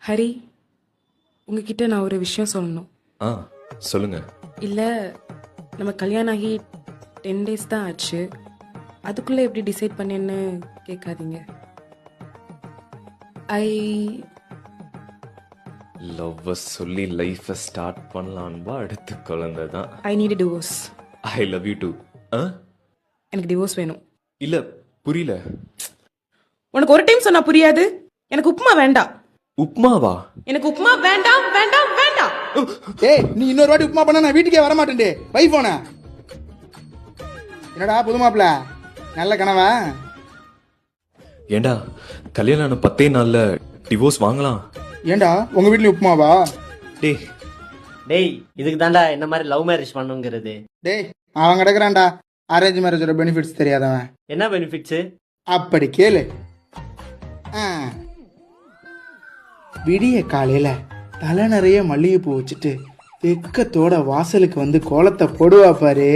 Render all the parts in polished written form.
ஹரி, உங்ககிட்ட நான் ஒரு விஷயம் சொல்லணும். ஆ சொல்லுங்க. இல்லை, நம்ம கல்யாணம் ஆகி 10 டேஸ் தான் ஆச்சு. அதுக்குள்ளே எப்படி டிசைட் பண்ணேன்னு கேட்காதீங்க. ஐ லவ் சொல்லி லைஃபை ஸ்டார்ட் பண்ணலான்பா. அடுத்து குழந்தை தான். I need divorce. I love you too. ஆ எனக்கு டிவோர்ஸ் வேணும். இல்லை புரியல. உனக்கு ஒரு டைம் சொன்னா புரியாது. எனக்கு உப்புமா வேண்டாம். உப்மாவா? எனக்கு உப்புமா வேண்டாம் வேண்டாம் வேண்டாம். ஏய், நீ இன்னொரு வாட்டி உப்புமா பண்ண நான் வீட்டுக்கே வர மாட்டேன்டே. வை போன. என்னடா புது மாப்பிள்ள, நல்ல கனவா? ஏண்டா கல்யாணம் ஆன 10 நாள்ல டிவோர்ஸ் வாங்கலாம்? ஏண்டா உங்க வீட்லயும் உப்புமாவா? டேய் டேய், இதுக்கு தாண்டா இந்த மாதிரி லவ் மேரேஜ் பண்ணுங்கிறது. டேய், அவன் கிடக்குறான்டா அரேஞ்ச் மேரேஜோட பெனிஃபிட்ஸ் தெரியாதவன். என்ன பெனிஃபிட்ஸு? அப்படி கேளு. விடிய காலையில தலை நிறைய மல்லிகைப்பூ வச்சுட்டு வெக்கத்தோட வாசலுக்கு வந்து கோலத்தை போடுவா பாரு.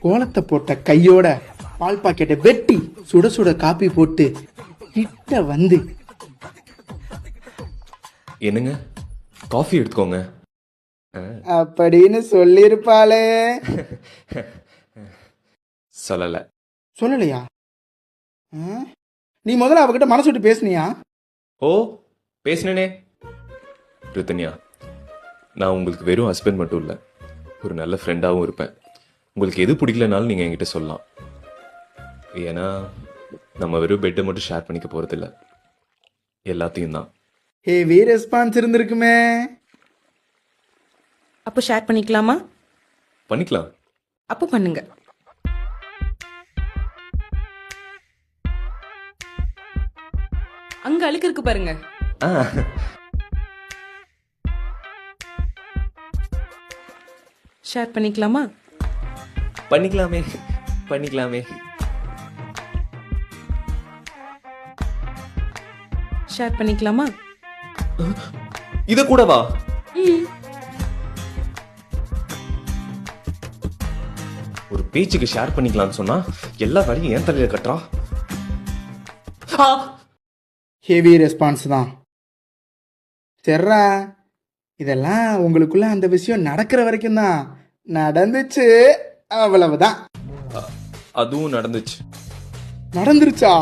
கோலத்தை போட்ட கையோட பால் பாக்கெட்டை வெட்டி சுட சுட காப்பி போட்டு கிட்ட வந்து, என்னங்க காஃபி எடுத்துக்கோங்க அப்படின்னு சொல்லியிருப்பாளே. சொல்லல. சொல்லலையா? நீ முதல்ல அவகிட்ட மனசு விட்டு பேசுனியா? ஓ பேசினேனே. ரித்தன்யா, நான் உங்களுக்கு வெறும் ஹஸ்பண்ட் மட்டும் இல்லை, ஒரு நல்ல ஃப்ரெண்டாகவும் இருப்பேன். உங்களுக்கு எது பிடிக்கலனாலும் நீங்கள் என்கிட்ட சொல்லலாம். ஏன்னா நம்ம வெறும் பெட்டை மட்டும் ஷேர் பண்ணிக்க போகிறதில்ல, எல்லாத்தையும் தான். ஹேவி ரெஸ்பான்ஸ் இருந்திருக்குமே. அப்போ ஷேர் பண்ணிக்கலாமா? பண்ணிக்கலாம். அப்போ பண்ணுங்க. அங்க அழுக்கு இருக்கு பாருங்க. ஆ ஷேர் பண்ணிக்கலாமா? பண்ணிக்கலாமே பண்ணிக்கலாமே. ஷேர் பண்ணிக்கலாமா? இத கூடவா? ஒரு பேச்சுக்கு ஷேர் பண்ணிக்கலாம்னு சொன்னா எல்லா வேலையும் ஏன் தலையில கட்டுறா. ஹெவி ரெஸ்பான்ஸ் தான். சரிடா, இதெல்லாம் உங்களுக்குள்ள அந்த விஷயம் நடக்கிற வரைக்கும் தான் நடந்துச்சு, அவ்வளவுதான். அதுவும் நடந்துச்சு. நடந்துருச்சா?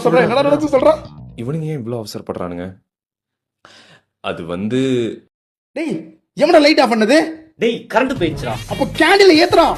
சொல்ற என்னடா நடந்துச்சு சொல்ற. இவனுங்க ஏன் இவ்வளவு அவசரப்படுறானுங்க? அது வந்து டேய், எவன்டா லைட் ஆஃப் பண்ணது? டேய், கரண்ட் போயிடுச்சுடா. அப்போ கேண்டில் ஏத்துறா.